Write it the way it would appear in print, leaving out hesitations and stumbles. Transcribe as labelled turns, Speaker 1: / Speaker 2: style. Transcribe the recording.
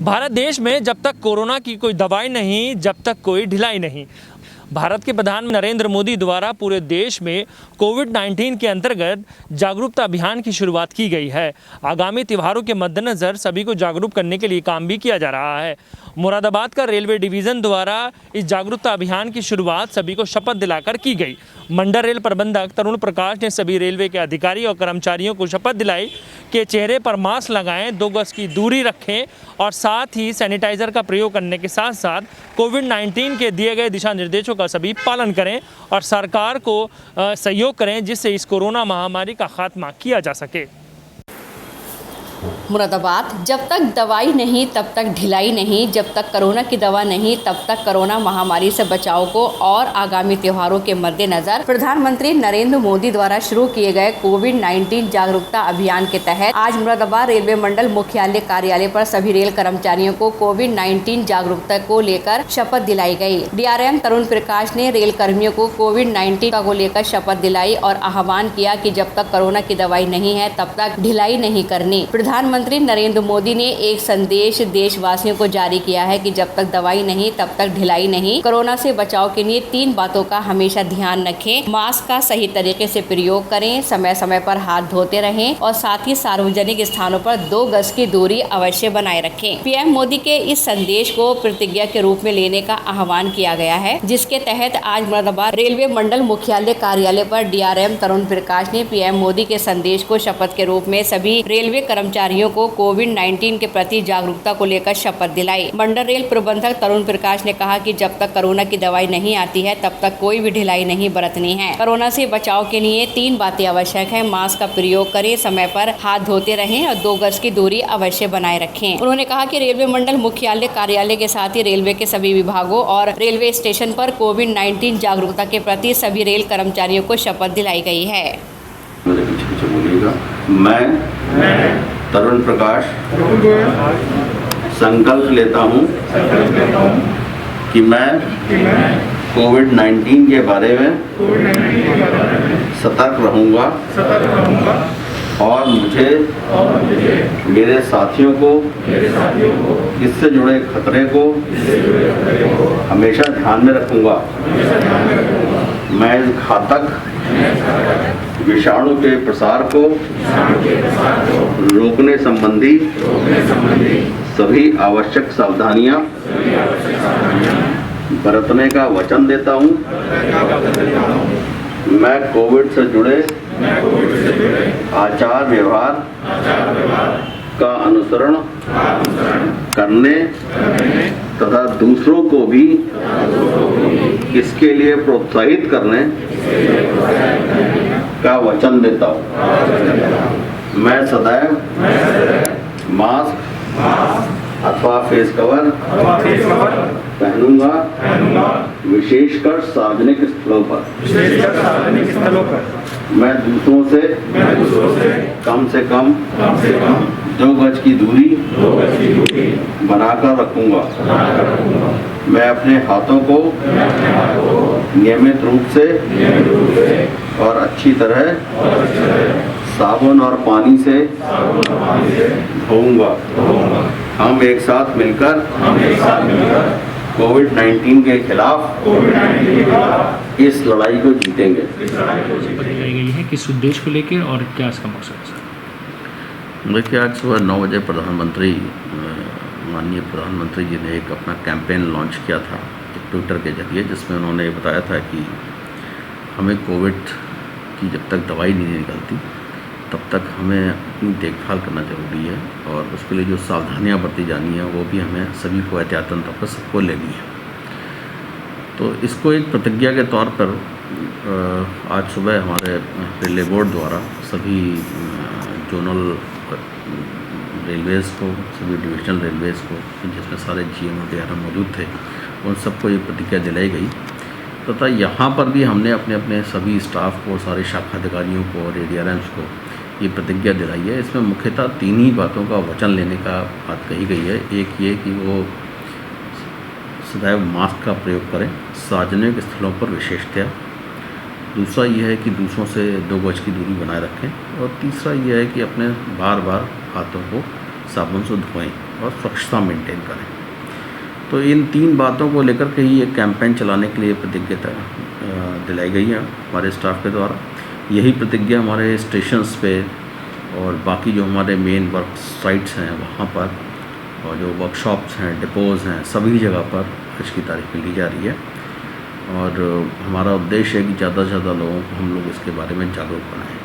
Speaker 1: भारत देश में जब तक कोरोना की कोई दवाई नहीं, जब तक कोई ढिलाई नहीं। भारत के प्रधानमंत्री नरेंद्र मोदी द्वारा पूरे देश में कोविड-19 के अंतर्गत जागरूकता अभियान की शुरुआत की गई है। आगामी त्योहारों के मद्देनज़र सभी को जागरूक करने के लिए काम भी किया जा रहा है। मुरादाबाद का रेलवे डिवीज़न द्वारा इस जागरूकता अभियान की शुरुआत सभी को शपथ दिलाकर की गई। मंडल रेल प्रबंधक तरुण प्रकाश ने सभी रेलवे के अधिकारी और कर्मचारियों को शपथ दिलाई कि चेहरे पर मास्क लगाएं, 2 गज की दूरी रखें और साथ ही सैनिटाइज़र का प्रयोग करने के साथ साथ कोविड-19 के दिए गए दिशा निर्देशों का सभी पालन करें और सरकार को सहयोग करें, जिससे इस कोरोना महामारी का खात्मा किया जा सके।
Speaker 2: मुरादाबाद, जब तक दवाई नहीं तब तक ढिलाई नहीं, जब तक कोरोना की दवा नहीं तब तक कोरोना महामारी से बचाव को और आगामी त्योहारों के मद्देनजर प्रधानमंत्री नरेंद्र मोदी द्वारा शुरू किए गए कोविड-19 जागरूकता अभियान के तहत आज मुरादाबाद रेलवे मंडल मुख्यालय कार्यालय पर सभी रेल कर्मचारियों को कोविड-19 जागरूकता को लेकर शपथ दिलाई गई। DRM तरुण प्रकाश ने रेल कर्मियों को कोविड-19 को लेकर शपथ दिलाई और आह्वान किया कि जब तक कोरोना की दवाई नहीं है तब तक ढिलाई नहीं करनी। प्रधानमंत्री नरेंद्र मोदी ने एक संदेश देशवासियों को जारी किया है कि जब तक दवाई नहीं तब तक ढिलाई नहीं। कोरोना से बचाव के लिए 3 बातों का हमेशा ध्यान रखें। मास्क का सही तरीके से प्रयोग करें, समय समय पर हाथ धोते रहें और साथ ही सार्वजनिक स्थानों पर 2 गज की दूरी अवश्य बनाए रखें। PM मोदी के इस संदेश को प्रतिज्ञा के रूप में लेने का आह्वान किया गया है, जिसके तहत आज मुरादाबाद रेलवे मंडल मुख्यालय कार्यालय पर DRM तरुण प्रकाश ने PM मोदी के संदेश को शपथ के रूप में सभी रेलवे कर्मचारियों को कोविड-19 के प्रति जागरूकता को लेकर शपथ दिलाई। मंडल रेल प्रबंधक तरुण प्रकाश ने कहा कि जब तक कोरोना की दवाई नहीं आती है तब तक कोई भी ढिलाई नहीं बरतनी है। कोरोना से बचाव के लिए 3 बातें आवश्यक है। मास्क का प्रयोग करें, समय पर हाथ धोते रहें और 2 गज की दूरी अवश्य बनाए रखें। उन्होंने कहा कि रेलवे मंडल मुख्यालय कार्यालय के साथ ही रेलवे के सभी विभागों और रेलवे स्टेशन पर कोविड-19 जागरूकता के प्रति सभी रेल कर्मचारियों को शपथ दिलाई गई है।
Speaker 3: मैं तरुण प्रकाश संकल्प लेता हूँ कि मैं कोविड-19 के बारे में सतर्क रहूँगा और मुझे मेरे साथियों को इससे जुड़े खतरे को हमेशा ध्यान में रखूँगा। मैं इस घातक विषाणु के प्रसार को रोकने संबंधी सभी आवश्यक सावधानियां बरतने का वचन देता हूं। मैं कोविड से जुड़े आचार व्यवहार का अनुसरण करने तथा दूसरों को भी इसके लिए प्रोत्साहित करने का वचन देता हूँ। मैं सदैव मास्क अथवा फेस कवर पहनूंगा, विशेषकर सार्वजनिक स्थलों पर। मैं दूसरों से कम से कम 2 गज की दूरी बनाकर रखूंगा। मैं अपने हाथों को नियमित रूप से और अच्छी तरह साबुन और पानी से धोऊंगा। हम एक साथ मिलकर कोविड-19 के खिलाफ इस लड़ाई को जीतेंगे।
Speaker 1: गई है किस उद्देश्य को लेकर और क्या इसका मकसद है?
Speaker 3: देखिए, आज सुबह 9 बजे माननीय प्रधानमंत्री जी ने एक अपना कैंपेन लॉन्च किया था ट्विटर के जरिए, जिसमें उन्होंने बताया था कि हमें कोविड की जब तक दवाई नहीं निकलती तब तक हमें अपनी देखभाल करना ज़रूरी है और उसके लिए जो सावधानियां बरती जानी है वो भी हमें सभी को एहतियातन तौर पर सबको लेनी है। तो इसको एक प्रतिज्ञा के तौर पर आज सुबह हमारे रेलवे बोर्ड द्वारा सभी जोनल रेलवेज़ को, सभी डिविजनल रेलवेज़ को, जिसमें सारे GM और DRM मौजूद थे, उन सबको ये प्रतिज्ञा दिलाई गई तथा यहाँ पर भी हमने अपने अपने सभी स्टाफ को, सारे शाखा अधिकारियों को और ADRMs को ये प्रतिज्ञा दिलाई है। इसमें मुख्यतः 3 ही बातों का वचन लेने का बात कही गई है। एक ये कि वो सदैव मास्क का प्रयोग करें सार्वजनिक स्थलों पर विशेषतया। दूसरा ये है कि दूसरों से 2 गज की दूरी बनाए रखें और तीसरा ये है कि अपने बार बार हाथों को साबुन से धोएं। और स्वच्छता मेंटेन करें। तो इन 3 बातों को लेकर के ही एक कैंपेन चलाने के लिए प्रतिज्ञता दिलाई गई है हमारे स्टाफ के द्वारा। यही प्रतिज्ञा हमारे स्टेशंस पे और बाकी जो हमारे मेन वर्क साइट्स हैं वहाँ पर और जो वर्कशॉप्स हैं, डिपोज़ हैं, सभी जगह पर आज की तारीख में ली जा रही है। और हमारा उद्देश्य है कि ज़्यादा से ज़्यादा लोगों को हम लोग इसके बारे में जागरूक बनाएं।